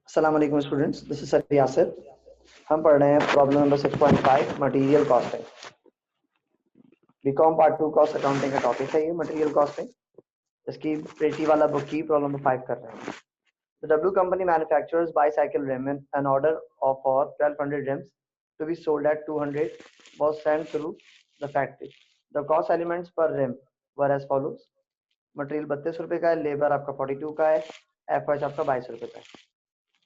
अस्सलाम वालेकुम students, this is sir Yasir. हम पढ़ रहे हैं problem number 6.5 material costing. BCom part 2 cost accounting का टॉपिक है ये मटेरियल कॉस्टिंग। इसकी पेटी वाला बुक की प्रॉब्लम नंबर 5 कर रहे हैं। The W company manufactures bicycle rim and an order of for 1200 rims to be sold at 200 was sent through the factory. The cost elements per rim were as follows. Material 32 रुपए का है, labour आपका 42 का है, FH आपका 22 रुपए का है।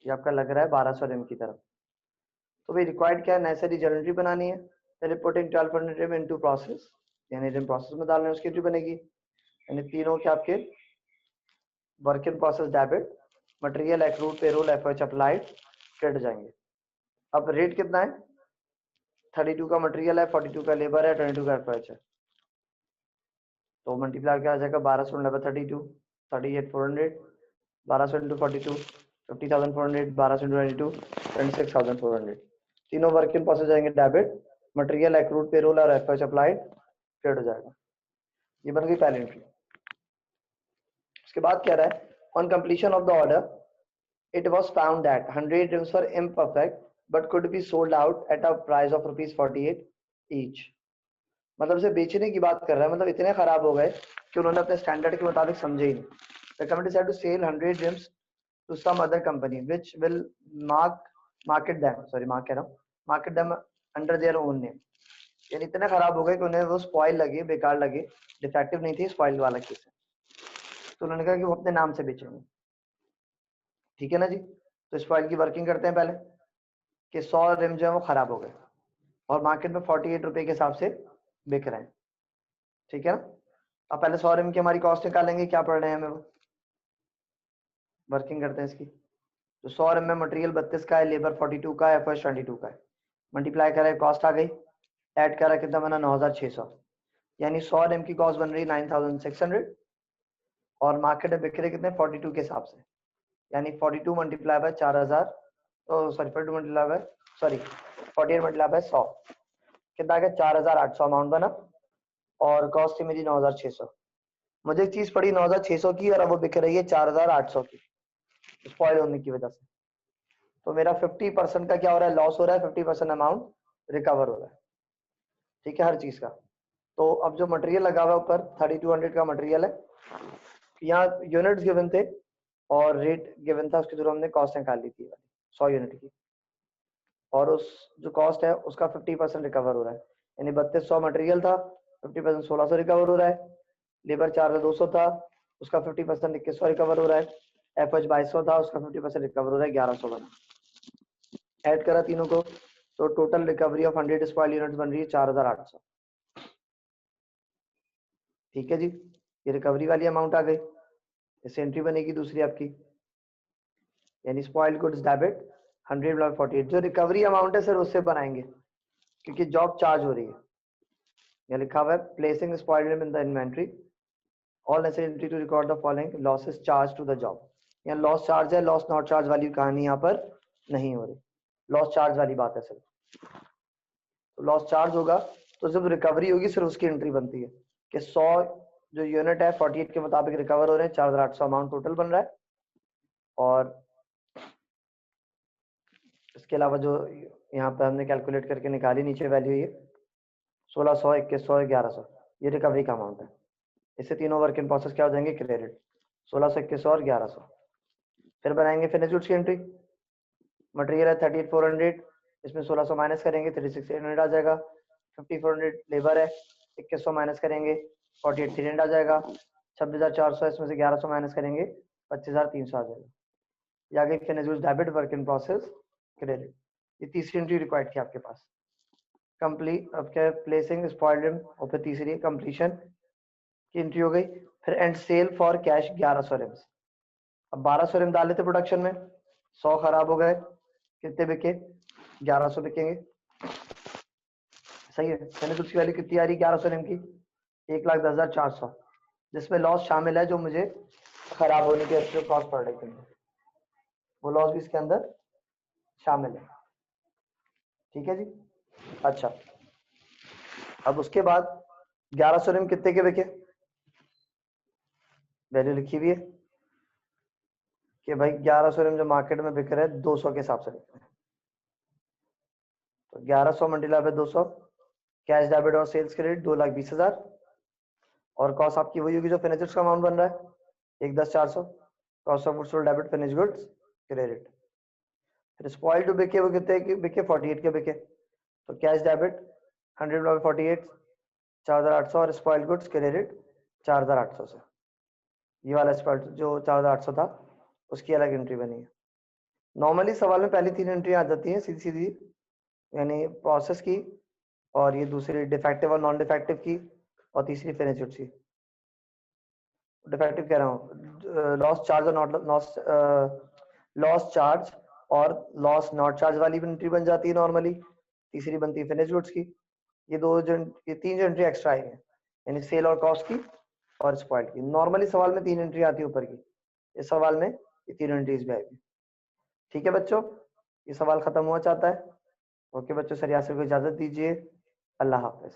ये आपका लग रहा है 1200 रिम की तरफ। तो भाई रिक्वायर्ड क्या है, नेसेसरी जनरेटरी बनानी है। फिर पुटिंग 1200 रिम इनटू प्रोसेस, यानी रिम प्रोसेस में डालना है, उसकी एंट्री बनेगी। यानी तीनों के आपके work in process debit, material accrued, payroll, FH applied, credit जाएंगे। अब रेट कितना है, 32 का मटेरियल है, 42 का लेबर है, 22 का एफएच है। तो मल्टीप्लाई क्या आ जाएगा, 1200 लेबर 32, 38,400, 1200 इंटू 42, 50,400, 1200 इंटू 22, 26,400। तीनों वर्क इन प्रोसेस जाएंगे डेबिट, मटेरियल एक्रूड, पेरोल और एफएच अप्लाइड क्रेडिट हो जाएगा। ये बन गई पहली एंट्री। उसके बाद कह रहा है on completion of the order it was found that 100 RIMS were imperfect but could be sold out at a price of ₹48 each. मतलब से बेचने की बात कर रहा है, मतलब इतने खराब हो गए कि उन्होंने अपने स्टैंडर्ड के मुताबिक समझे ही नहीं। The company said to sell 100 reams to some other company which will market them under their own name. यानी इतने खराब हो गए कि उन्हें वो स्पॉइल लगे, बेकार लगे, डिफेक्टिव नहीं थी, स्पॉइल वाला केस है। तो उन्होंने कहा कि वो अपने नाम से बेचेंगे। ठीक है ना जी। तो स्पॉइल की वर्किंग करते हैं पहले कि 100 रिम जो है वो खराब हो गए और मार्केट में 48 रुपए के हिसाब से बिक रहे हैं। ठीक है ना। अब पहले 100 रिम की हमारी कॉस्ट निकालेंगे, क्या पड़ रहे हैं हमें, वो वर्किंग करते हैं इसकी। तो 100 रिम में मटेरियल 32 का है, लेबर 42 का है, एफएच 22 का है। मल्टीप्लाई करा, कॉस्ट आ गई, ऐड करा, कितना बना 9600। यानी 100 रिम की कॉस्ट बन रही 9600 और मार्केट में बिक रहे कितने 42 के हिसाब से। यानी 42 multiply by 4000, sorry 42 multiply by 48 multiply by 100, कितना आ गया 4800 अमाउंट बना और कॉस्ट थी मेरी 9600। मुझे एक चीज पड़ी 9600 की और अब वो बिक रही है 4800 की, स्पॉइल होने की वजह से। तो मेरा 50% का क्या हो रहा है, लॉस हो रहा है, 50% अमाउंट रिकवर हो रहा है। ठीक है, हर चीज का। तो अब जो मटेरियल लगा हुआ है ऊपर 3200 का मटेरियल है, यहाँ यूनिट्स गिवन थे और रेट गिवन था, उसके थ्रू हमने कॉस्ट निकाल ली थी 100 यूनिट की। और उस जो कॉस्ट है उसका 50% रिकवर हो रहा है। यानी 3200 मटेरियल था, 50% 1600 रिकवर हो रहा है। लेबर 4200 था, उसका 50% 2100 रिकवर हो रहा है। एफएच 2200 था, उसका 50% रिकवर हो रहा है, 1100 बना। ऐड करा तीनों को तो total recovery of 100 square units बन रही है 4800। ठीक है जी, ये रिकवरी वाली अमाउंट आ गई। इससे एंट्री बनेगी दूसरी आपकी, यानी स्पॉइल्ड गुड्स डेबिट 100/48। जो रिकवरी अमाउंट है सर उससे बनाएंगे क्योंकि जॉब चार्ज हो रही है। यहाँ लिखा हुआ है placing spoiled in the inventory all necessary entry to record the following losses charge to the job. यहाँ लॉस चार्ज है, लॉस नॉट चार्ज वाली कहानी यहाँ पर नहीं हो रही, लॉस चार्ज वाली बात है सर। तो लॉस चार्ज होगा तो जब रिकवरी होगी सिर्फ उसकी एंट्री बनती है कि 100 जो यूनिट है 48 के मुताबिक रिकवर हो रहे हैं, 4800 अमाउंट टोटल बन रहा है। और इसके अलावा जो यहाँ पे हमने कैलकुलेट करके निकाली नीचे वैल्यू, ये 1600, 2100, 1100, ये रिकवरी का अमाउंट है। इससे तीनों वर्क इन प्रोसेस क्या हो जाएंगे, क्रेडिट 1600, 2100 और 1100। फिर बनाएंगे फिनिश गुड्स की एंट्री। मटेरियल है 38,400, इसमें 1600 माइनस करेंगे 36,800 आ जाएगा। 5400 लेबर है, 2100 माइनस करेंगे 48,300 आ जाएगा। 26,400 इसमें से 1100 माइनस करेंगे 25,300 आ जाएगा। ये आगे finish goods debit, work in process credit. ये तीसरी एंट्री रिक्वायर्ड थी आपके पास। कंप्लीट अब क्या, प्लेसिंग स्पॉइल्ड और फिर तीसरी कंप्लीशन की एंट्री हो गई। फिर and sell for cash 1100 reams. अब 1200 रिम डाले थे प्रोडक्शन में, 100 खराब हो गए, कितने बिके 1100 बिकेंगे। सही है। मैंने उसकी वैल्यू कितनी आ रही 1100 रिम की 1,10,400, जिसमें लॉस शामिल है जो मुझे खराब होने की कॉस्ट पड़ रही थी, वो लॉस भी इसके अंदर शामिल है। ठीक है जी। अच्छा, अब उसके बाद 1100 रिम कितने के बिके, वैल्यू लिखी हुई है कि भाई 1100 रेम जो मार्केट में बिक रहे हैं 200 के हिसाब से बिक रहे हैं, तो 1100 मल्टीप्लाई बाय 200, कैश डेबिट और सेल्स क्रेडिट 2,20,000, और कॉस्ट आपकी वही होगी जो फिनिश गुड्स का अमाउंट बन रहा है 1,10,400, cost of goods sold debit finish goods credit. फिर स्पॉइल टू बिके वो कितने के बिके 48 के बिके, तो कैश डेबिट 100/48 4,800 और स्पॉइल गुड्स क्रेडिट 4,800 से, ये वाला स्पॉइल जो 4,800 था उसकी अलग एंट्री बनी है। नॉर्मली सवाल में पहली 3 एंट्री आ जाती हैं सीधी सीधी, यानी प्रोसेस की, और ये दूसरी डिफेक्टिव और नॉन डिफेक्टिव की, और तीसरी फिनिश गुड्स की। डिफेक्टिव कह रहा हूँ, लॉस चार्ज और नॉट लॉस चार्ज और लॉस नॉट चार्ज वाली भी एंट्री बन जाती है नॉर्मली, तीसरी बनती है फिनिश गुड्स की। ये 3 जो एंट्री एक्स्ट्रा आई है, यानी सेल और कॉस्ट की और स्पॉइल की। नॉर्मली सवाल में 3 एंट्री आती है ऊपर की, इस सवाल में ये 3 एंट्रीज भी आएगी। ठीक है बच्चों, ये सवाल खत्म हुआ चाहता है। ओके बच्चों, सर यासर को इजाजत दीजिए। अल्लाह हाफिज।